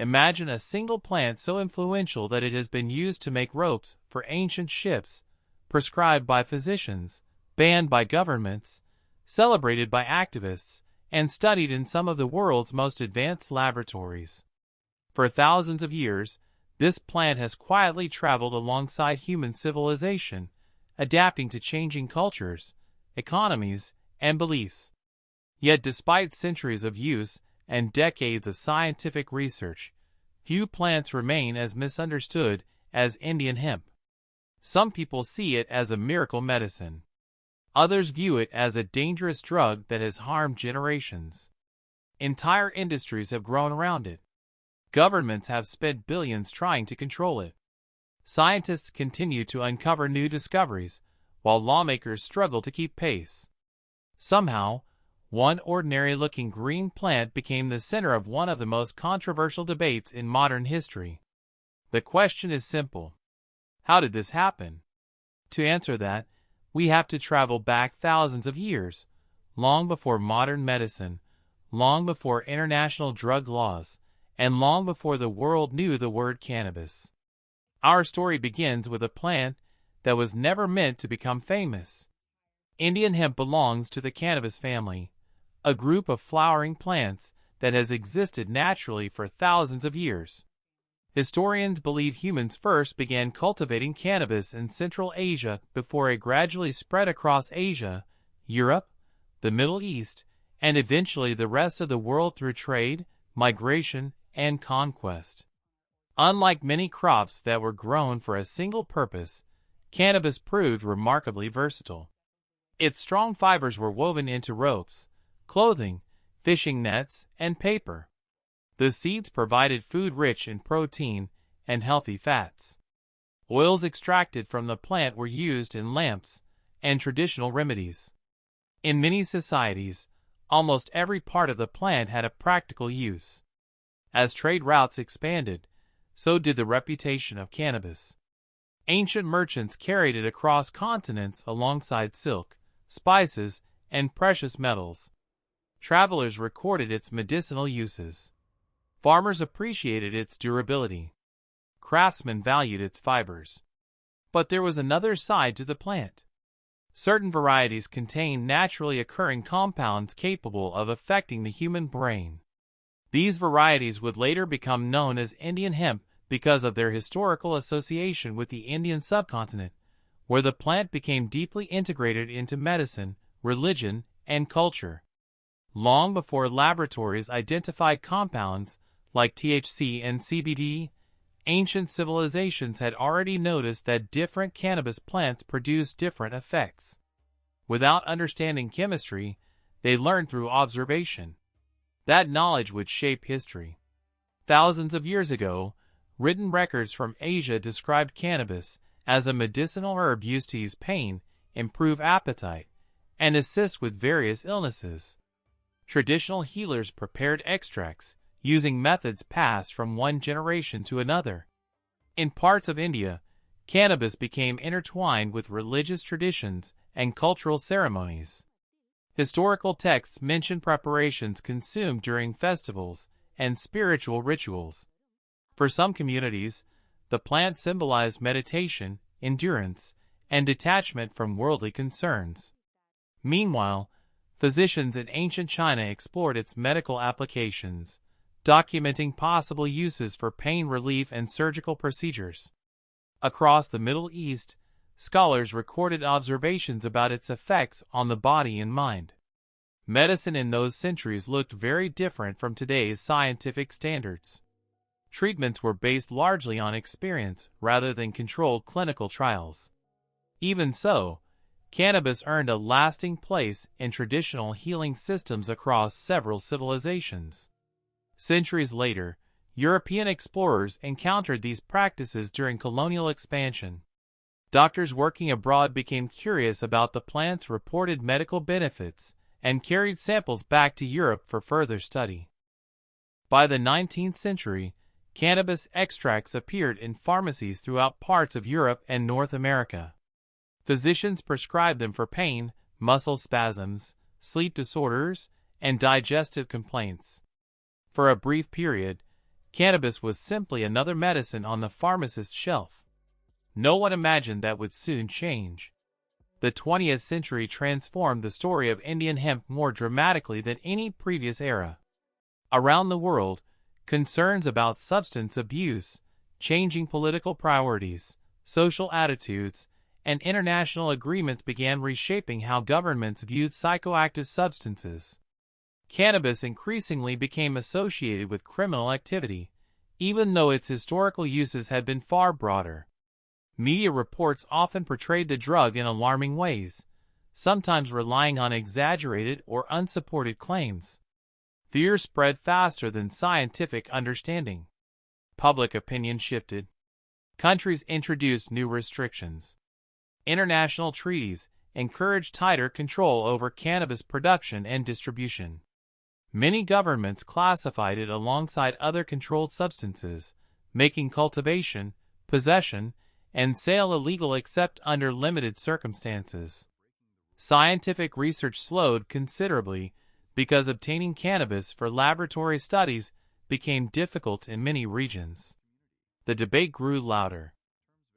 Imagine a single plant so influential that it has been used to make ropes for ancient ships, prescribed by physicians, banned by governments, celebrated by activists, and studied in some of the world's most advanced laboratories. For thousands of years, this plant has quietly traveled alongside human civilization, adapting to changing cultures, economies, and beliefs. Yet despite centuries of use and decades of scientific research, few plants remain as misunderstood as Indian hemp. Some people see it as a miracle medicine. Others view it as a dangerous drug that has harmed generations. Entire industries have grown around it. Governments have spent billions trying to control it. Scientists continue to uncover new discoveries, while lawmakers struggle to keep pace. Somehow, one ordinary-looking green plant became the center of one of the most controversial debates in modern history. The question is simple. How did this happen? To answer that, we have to travel back thousands of years, long before modern medicine, long before international drug laws, and long before the world knew the word cannabis. Our story begins with a plant that was never meant to become famous. Indian hemp belongs to the cannabis family, a group of flowering plants that has existed naturally for thousands of years. Historians believe humans first began cultivating cannabis in Central Asia before it gradually spread across Asia, Europe, the Middle East, and eventually the rest of the world through trade, migration, and conquest. Unlike many crops that were grown for a single purpose, cannabis proved remarkably versatile. Its strong fibers were woven into ropes, clothing, fishing nets, and paper. The seeds provided food rich in protein and healthy fats. Oils extracted from the plant were used in lamps and traditional remedies. In many societies, almost every part of the plant had a practical use. As trade routes expanded, so did the reputation of cannabis. Ancient merchants carried it across continents alongside silk, spices, and precious metals. Travelers recorded its medicinal uses. Farmers appreciated its durability. Craftsmen valued its fibers. But there was another side to the plant. Certain varieties contain naturally occurring compounds capable of affecting the human brain. These varieties would later become known as Indian hemp because of their historical association with the Indian subcontinent, where the plant became deeply integrated into medicine, religion, and culture. Long before laboratories identified compounds like THC and CBD, ancient civilizations had already noticed that different cannabis plants produced different effects. Without understanding chemistry, they learned through observation. That knowledge would shape history. Thousands of years ago, written records from Asia described cannabis as a medicinal herb used to ease pain, improve appetite, and assist with various illnesses. Traditional healers prepared extracts, using methods passed from one generation to another. In parts of India, cannabis became intertwined with religious traditions and cultural ceremonies. Historical texts mention preparations consumed during festivals and spiritual rituals. For some communities, the plant symbolized meditation, endurance, and detachment from worldly concerns. Meanwhile, physicians in ancient China explored its medical applications, documenting possible uses for pain relief and surgical procedures. Across the Middle East, scholars recorded observations about its effects on the body and mind. Medicine in those centuries looked very different from today's scientific standards. Treatments were based largely on experience rather than controlled clinical trials. Even so, cannabis earned a lasting place in traditional healing systems across several civilizations. Centuries later, European explorers encountered these practices during colonial expansion. Doctors working abroad became curious about the plant's reported medical benefits and carried samples back to Europe for further study. By the 19th century, cannabis extracts appeared in pharmacies throughout parts of Europe and North America. Physicians prescribed them for pain, muscle spasms, sleep disorders, and digestive complaints. For a brief period, cannabis was simply another medicine on the pharmacist's shelf. No one imagined that would soon change. The 20th century transformed the story of Indian hemp more dramatically than any previous era. Around the world, concerns about substance abuse, changing political priorities, social attitudes, and international agreements began reshaping how governments viewed psychoactive substances. Cannabis increasingly became associated with criminal activity, even though its historical uses had been far broader. Media reports often portrayed the drug in alarming ways, sometimes relying on exaggerated or unsupported claims. Fear spread faster than scientific understanding. Public opinion shifted. Countries introduced new restrictions. International treaties encouraged tighter control over cannabis production and distribution. Many governments classified it alongside other controlled substances, making cultivation, possession, and sale illegal except under limited circumstances. Scientific research slowed considerably because obtaining cannabis for laboratory studies became difficult in many regions. The debate grew louder.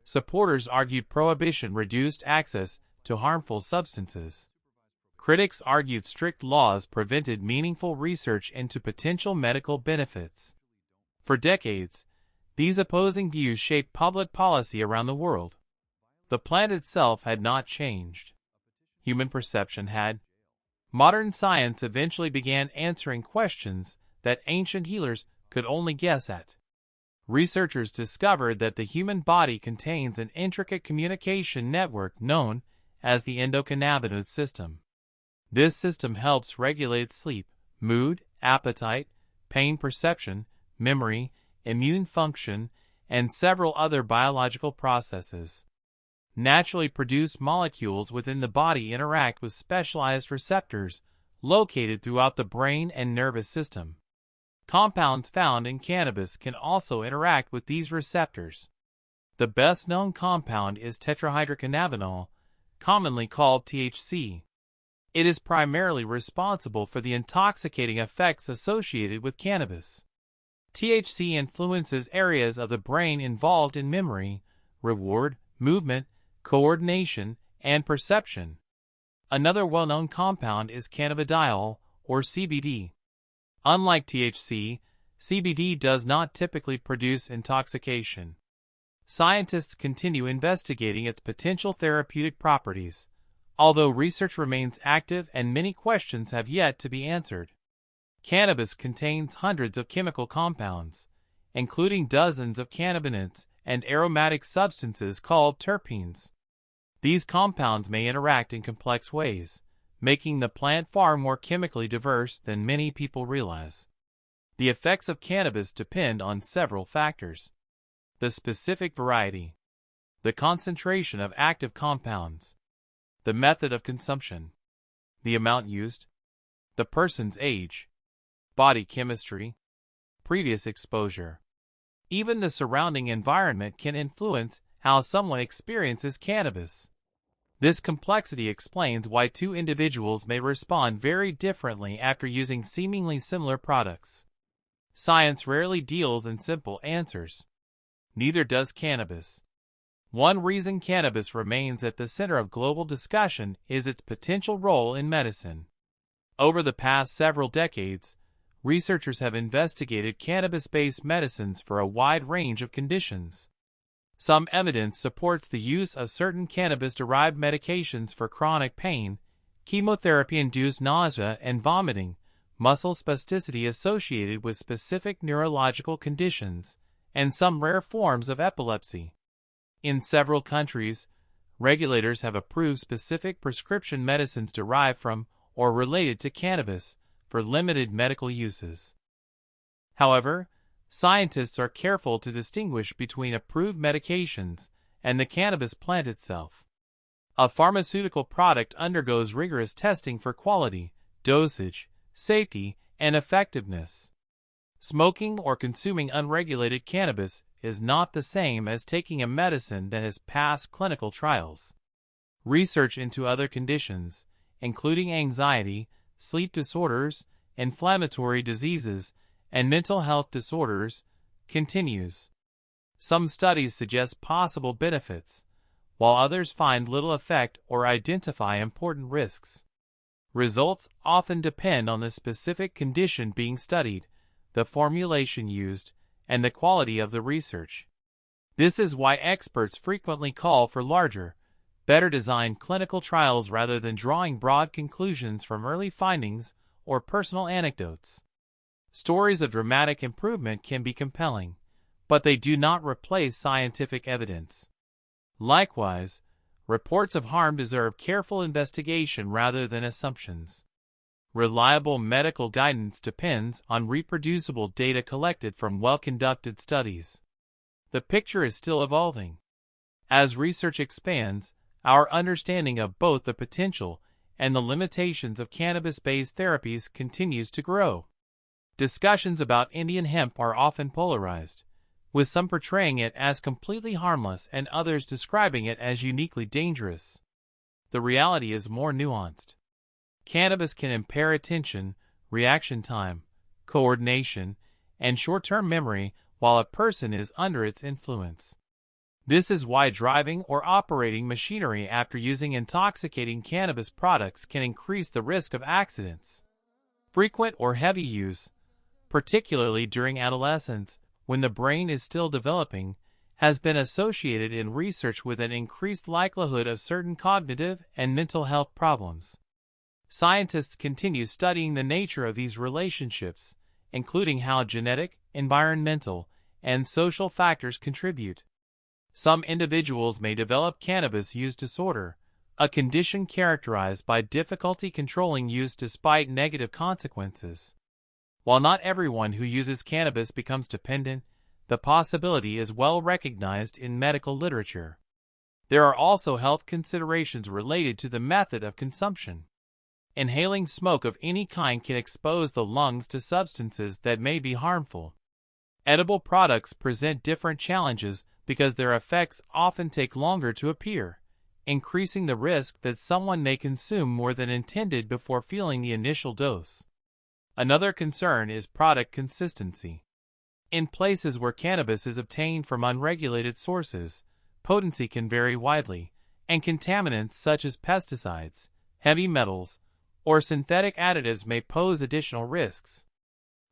Supporters argued prohibition reduced access to harmful substances. Critics argued strict laws prevented meaningful research into potential medical benefits. For decades, these opposing views shaped public policy around the world. The plant itself had not changed. Human perception had. Modern science eventually began answering questions that ancient healers could only guess at. Researchers discovered that the human body contains an intricate communication network known as the endocannabinoid system. This system helps regulate sleep, mood, appetite, pain perception, memory, immune function, and several other biological processes. Naturally produced molecules within the body interact with specialized receptors located throughout the brain and nervous system. Compounds found in cannabis can also interact with these receptors. The best-known compound is tetrahydrocannabinol, commonly called THC. It is primarily responsible for the intoxicating effects associated with cannabis. THC influences areas of the brain involved in memory, reward, movement, coordination, and perception. Another well-known compound is cannabidiol, or CBD. Unlike THC, CBD does not typically produce intoxication. Scientists continue investigating its potential therapeutic properties, although research remains active and many questions have yet to be answered. Cannabis contains hundreds of chemical compounds, including dozens of cannabinoids and aromatic substances called terpenes. These compounds may interact in complex ways, making the plant far more chemically diverse than many people realize. The effects of cannabis depend on several factors: the specific variety, the concentration of active compounds, the method of consumption, the amount used, the person's age, body chemistry, previous exposure. Even the surrounding environment can influence how someone experiences cannabis. This complexity explains why two individuals may respond very differently after using seemingly similar products. Science rarely deals in simple answers. Neither does cannabis. One reason cannabis remains at the center of global discussion is its potential role in medicine. Over the past several decades, researchers have investigated cannabis-based medicines for a wide range of conditions. Some evidence supports the use of certain cannabis-derived medications for chronic pain, chemotherapy-induced nausea and vomiting, muscle spasticity associated with specific neurological conditions, and some rare forms of epilepsy. In several countries, regulators have approved specific prescription medicines derived from or related to cannabis for limited medical uses. However, scientists are careful to distinguish between approved medications and the cannabis plant itself. A pharmaceutical product undergoes rigorous testing for quality, dosage, safety, and effectiveness. Smoking or consuming unregulated cannabis is not the same as taking a medicine that has passed clinical trials. Research into other conditions, including anxiety, sleep disorders, inflammatory diseases, and mental health disorders, continues. Some studies suggest possible benefits, while others find little effect or identify important risks. Results often depend on the specific condition being studied, the formulation used, and the quality of the research. This is why experts frequently call for larger, better designed clinical trials rather than drawing broad conclusions from early findings or personal anecdotes. Stories of dramatic improvement can be compelling, but they do not replace scientific evidence. Likewise, reports of harm deserve careful investigation rather than assumptions. Reliable medical guidance depends on reproducible data collected from well-conducted studies. The picture is still evolving. As research expands, our understanding of both the potential and the limitations of cannabis-based therapies continues to grow. Discussions about Indian hemp are often polarized, with some portraying it as completely harmless and others describing it as uniquely dangerous. The reality is more nuanced. Cannabis can impair attention, reaction time, coordination, and short-term memory while a person is under its influence. This is why driving or operating machinery after using intoxicating cannabis products can increase the risk of accidents. Frequent or heavy use, particularly during adolescence, when the brain is still developing, has been associated in research with an increased likelihood of certain cognitive and mental health problems. Scientists continue studying the nature of these relationships, including how genetic, environmental, and social factors contribute. Some individuals may develop cannabis use disorder, a condition characterized by difficulty controlling use despite negative consequences. While not everyone who uses cannabis becomes dependent, the possibility is well recognized in medical literature. There are also health considerations related to the method of consumption. Inhaling smoke of any kind can expose the lungs to substances that may be harmful. Edible products present different challenges because their effects often take longer to appear, increasing the risk that someone may consume more than intended before feeling the initial dose. Another concern is product consistency. In places where cannabis is obtained from unregulated sources, potency can vary widely, and contaminants such as pesticides, heavy metals, or synthetic additives may pose additional risks.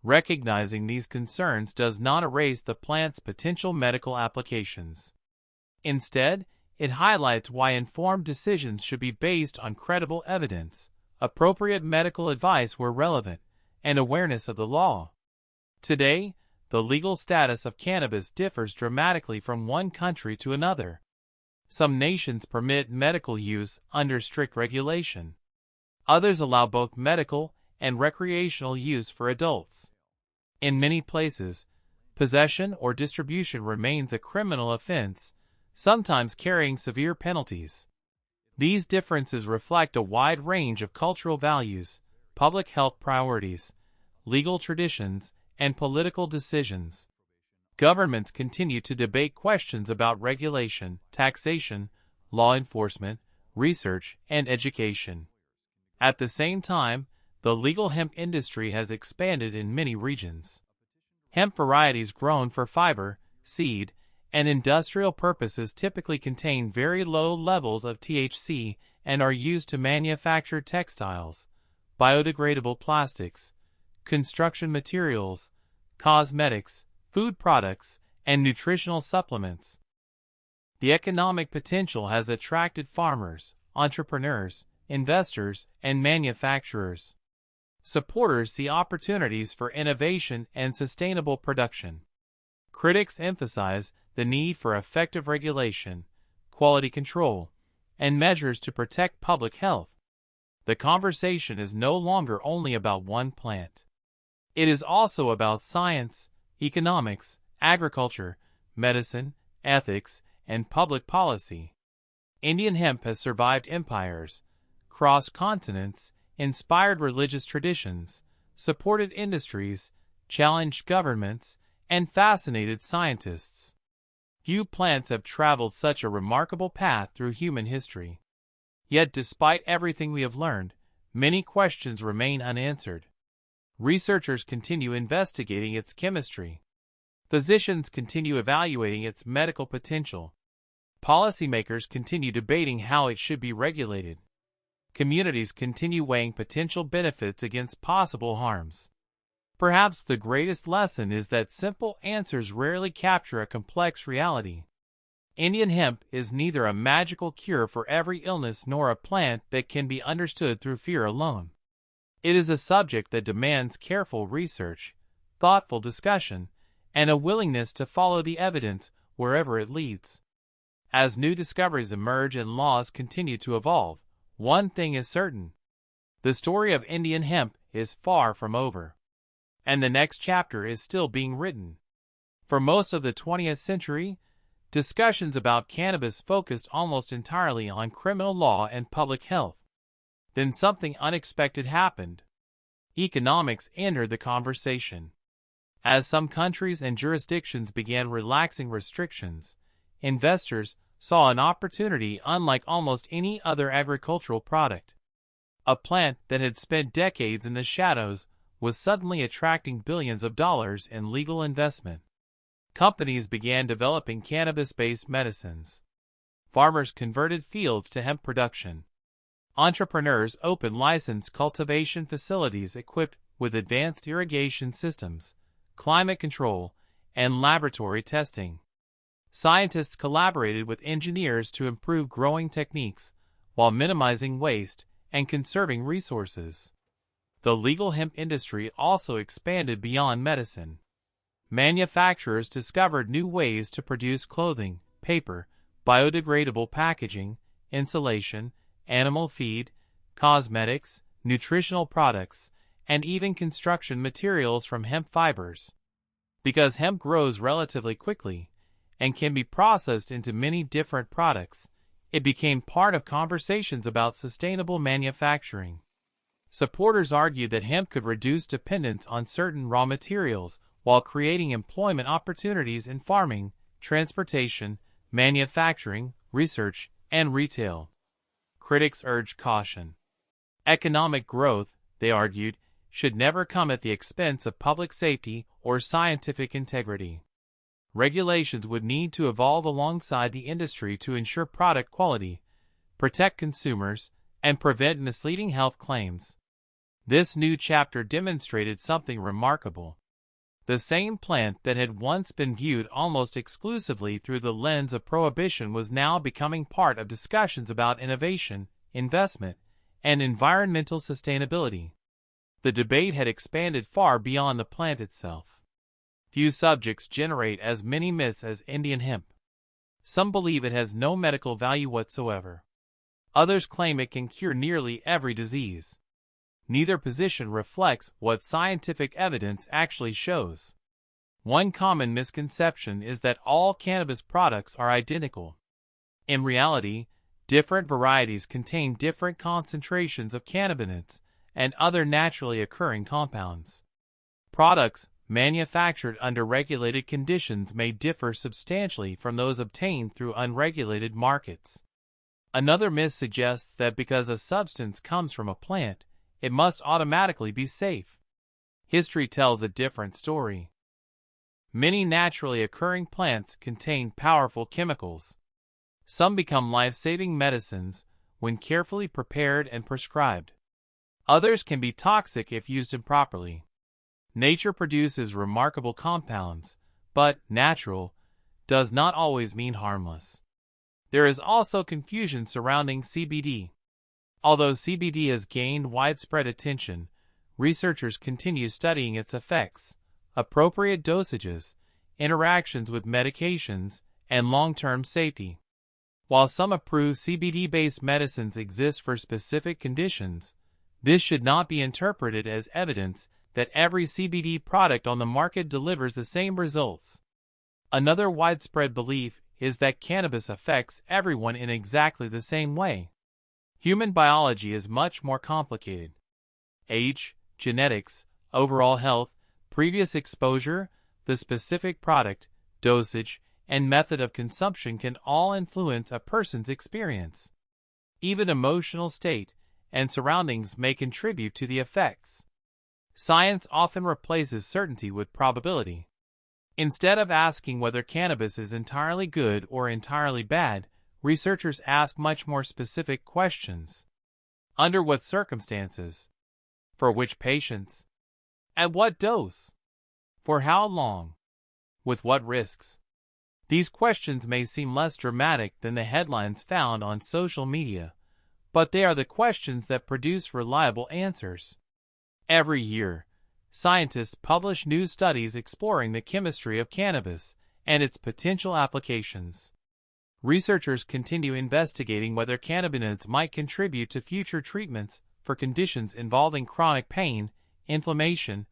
Recognizing these concerns does not erase the plant's potential medical applications. Instead, it highlights why informed decisions should be based on credible evidence, appropriate medical advice where relevant, and awareness of the law. Today, the legal status of cannabis differs dramatically from one country to another. Some nations permit medical use under strict regulation. Others allow both medical and recreational use for adults. In many places, possession or distribution remains a criminal offense, sometimes carrying severe penalties. These differences reflect a wide range of cultural values, public health priorities, legal traditions, and political decisions. Governments continue to debate questions about regulation, taxation, law enforcement, research, and education. At the same time, the legal hemp industry has expanded in many regions. Hemp varieties grown for fiber, seed, and industrial purposes typically contain very low levels of THC and are used to manufacture textiles, biodegradable plastics, construction materials, cosmetics, food products, and nutritional supplements. The economic potential has attracted farmers, entrepreneurs, investors, and manufacturers. Supporters see opportunities for innovation and sustainable production. Critics emphasize the need for effective regulation, quality control, and measures to protect public health. The conversation is no longer only about one plant. It is also about science, economics, agriculture, medicine, ethics, and public policy. Indian hemp has survived empires, crossed continents, inspired religious traditions, supported industries, challenged governments, and fascinated scientists. Few plants have traveled such a remarkable path through human history. Yet despite everything we have learned, many questions remain unanswered. Researchers continue investigating its chemistry, Physicians continue evaluating its medical potential. Policymakers continue debating how it should be regulated. Communities continue weighing potential benefits against possible harms. Perhaps the greatest lesson is that simple answers rarely capture a complex reality. Indian hemp is neither a magical cure for every illness nor a plant that can be understood through fear alone. It is a subject that demands careful research, thoughtful discussion, and a willingness to follow the evidence wherever it leads. As new discoveries emerge and laws continue to evolve, one thing is certain. The story of Indian hemp is far from over. And the next chapter is still being written. For most of the 20th century, discussions about cannabis focused almost entirely on criminal law and public health. Then something unexpected happened. Economics entered the conversation. As some countries and jurisdictions began relaxing restrictions, investors saw an opportunity unlike almost any other agricultural product. A plant that had spent decades in the shadows was suddenly attracting billions of dollars in legal investment. Companies began developing cannabis-based medicines. Farmers converted fields to hemp production. Entrepreneurs opened licensed cultivation facilities equipped with advanced irrigation systems, climate control, and laboratory testing. Scientists collaborated with engineers to improve growing techniques while minimizing waste and conserving resources. The legal hemp industry also expanded beyond medicine. Manufacturers discovered new ways to produce clothing, paper, biodegradable packaging, insulation, animal feed, cosmetics, nutritional products, and even construction materials from hemp fibers. Because hemp grows relatively quickly and can be processed into many different products, it became part of conversations about sustainable manufacturing. Supporters argued that hemp could reduce dependence on certain raw materials while creating employment opportunities in farming, transportation, manufacturing, research, and retail. Critics urged caution. Economic growth, they argued, should never come at the expense of public safety or scientific integrity. Regulations would need to evolve alongside the industry to ensure product quality, protect consumers, and prevent misleading health claims. This new chapter demonstrated something remarkable. The same plant that had once been viewed almost exclusively through the lens of prohibition was now becoming part of discussions about innovation, investment, and environmental sustainability. The debate had expanded far beyond the plant itself. Few subjects generate as many myths as Indian hemp. Some believe it has no medical value whatsoever. Others claim it can cure nearly every disease. Neither position reflects what scientific evidence actually shows. One common misconception is that all cannabis products are identical. In reality, different varieties contain different concentrations of cannabinoids and other naturally occurring compounds. Products manufactured under regulated conditions may differ substantially from those obtained through unregulated markets. Another myth suggests that because a substance comes from a plant, it must automatically be safe. History tells a different story. Many naturally occurring plants contain powerful chemicals. Some become life-saving medicines when carefully prepared and prescribed. Others can be toxic if used improperly. Nature produces remarkable compounds, but natural does not always mean harmless. There is also confusion surrounding CBD. Although CBD has gained widespread attention, researchers continue studying its effects, appropriate dosages, interactions with medications, and long-term safety. While some approved CBD-based medicines exist for specific conditions, this should not be interpreted as evidence that every CBD product on the market delivers the same results. Another widespread belief is that cannabis affects everyone in exactly the same way. Human biology is much more complicated. Age, genetics, overall health, previous exposure, the specific product, dosage, and method of consumption can all influence a person's experience. Even emotional state and surroundings may contribute to the effects. Science often replaces certainty with probability. Instead of asking whether cannabis is entirely good or entirely bad, researchers ask much more specific questions. Under what circumstances? For which patients? At what dose? For how long? With what risks? These questions may seem less dramatic than the headlines found on social media, but they are the questions that produce reliable answers. Every year, scientists publish new studies exploring the chemistry of cannabis and its potential applications. Researchers continue investigating whether cannabinoids might contribute to future treatments for conditions involving chronic pain, inflammation,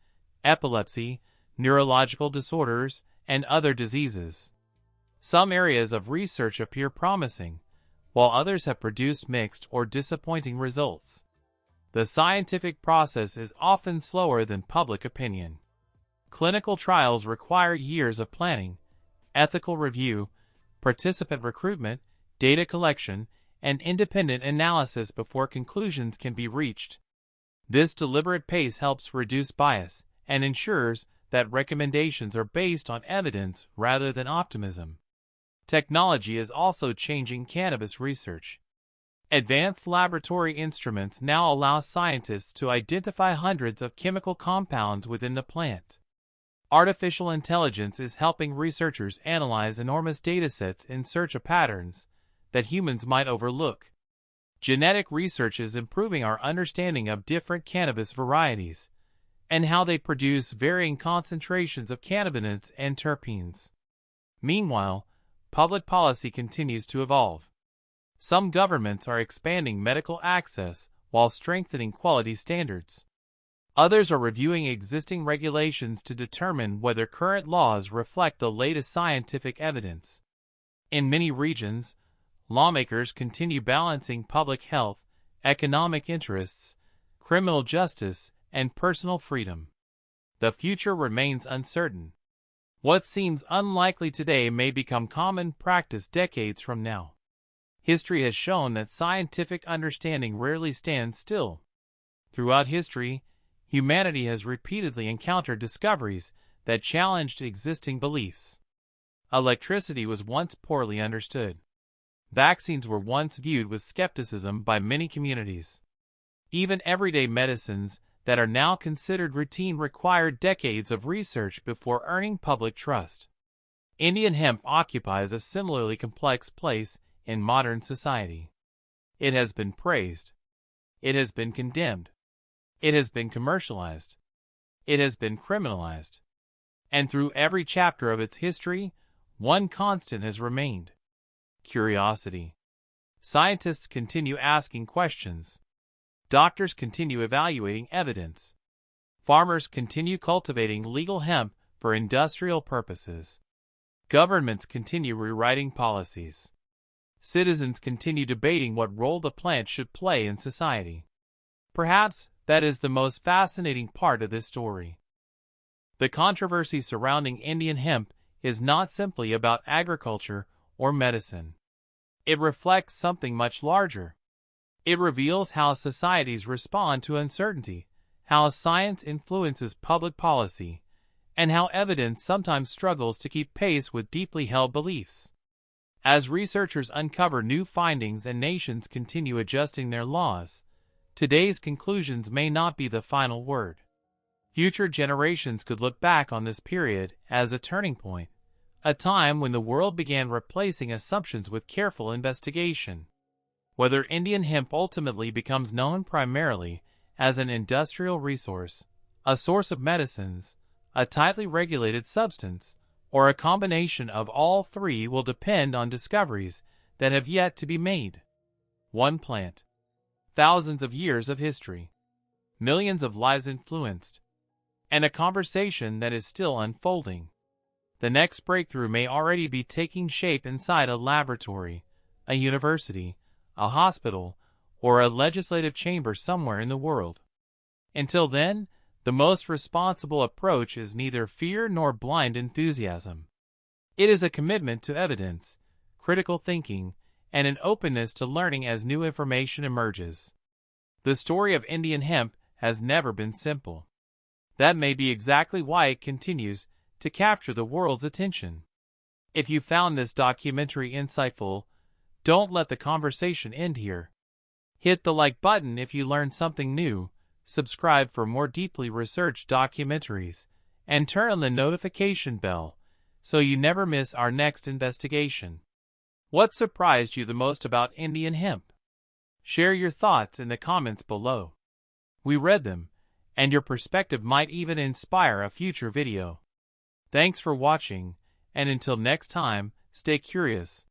epilepsy, neurological disorders, and other diseases. Some areas of research appear promising, while others have produced mixed or disappointing results. The scientific process is often slower than public opinion. Clinical trials require years of planning, ethical review, participant recruitment, data collection, and independent analysis before conclusions can be reached. This deliberate pace helps reduce bias and ensures that recommendations are based on evidence rather than optimism. Technology is also changing cannabis research. Advanced laboratory instruments now allow scientists to identify hundreds of chemical compounds within the plant. Artificial intelligence is helping researchers analyze enormous datasets in search of patterns that humans might overlook. Genetic research is improving our understanding of different cannabis varieties and how they produce varying concentrations of cannabinoids and terpenes. Meanwhile, public policy continues to evolve. Some governments are expanding medical access while strengthening quality standards. Others are reviewing existing regulations to determine whether current laws reflect the latest scientific evidence. In many regions, lawmakers continue balancing public health, economic interests, criminal justice, and personal freedom. The future remains uncertain. What seems unlikely today may become common practice decades from now. History has shown that scientific understanding rarely stands still. Throughout history, humanity has repeatedly encountered discoveries that challenged existing beliefs. Electricity was once poorly understood. Vaccines were once viewed with skepticism by many communities. Even everyday medicines that are now considered routine required decades of research before earning public trust. Indian hemp occupies a similarly complex place in modern society. It has been praised. It has been condemned. It has been commercialized. It has been criminalized. And through every chapter of its history, one constant has remained: curiosity. Scientists continue asking questions. Doctors continue evaluating evidence. Farmers continue cultivating legal hemp for industrial purposes. Governments continue rewriting policies. Citizens continue debating what role the plant should play in society. Perhaps that is the most fascinating part of this story. The controversy surrounding Indian hemp is not simply about agriculture or medicine. It reflects something much larger. It reveals how societies respond to uncertainty, how science influences public policy, and how evidence sometimes struggles to keep pace with deeply held beliefs. As researchers uncover new findings and nations continue adjusting their laws, today's conclusions may not be the final word. Future generations could look back on this period as a turning point, a time when the world began replacing assumptions with careful investigation. Whether Indian hemp ultimately becomes known primarily as an industrial resource, a source of medicines, a tightly regulated substance, or a combination of all three will depend on discoveries that have yet to be made. One plant. Thousands of years of history. Millions of lives influenced. And a conversation that is still unfolding. The next breakthrough may already be taking shape inside a laboratory, a university, a hospital, or a legislative chamber somewhere in the world. Until then, the most responsible approach is neither fear nor blind enthusiasm. It is a commitment to evidence, critical thinking, and an openness to learning as new information emerges. The story of Indian hemp has never been simple. That may be exactly why it continues to capture the world's attention. If you found this documentary insightful, don't let the conversation end here. Hit the like button if you learned something new, subscribe for more deeply researched documentaries, and turn on the notification bell so you never miss our next investigation. What surprised you the most about Indian hemp? Share your thoughts in the comments below. We read them, and your perspective might even inspire a future video. Thanks for watching, and until next time, stay curious.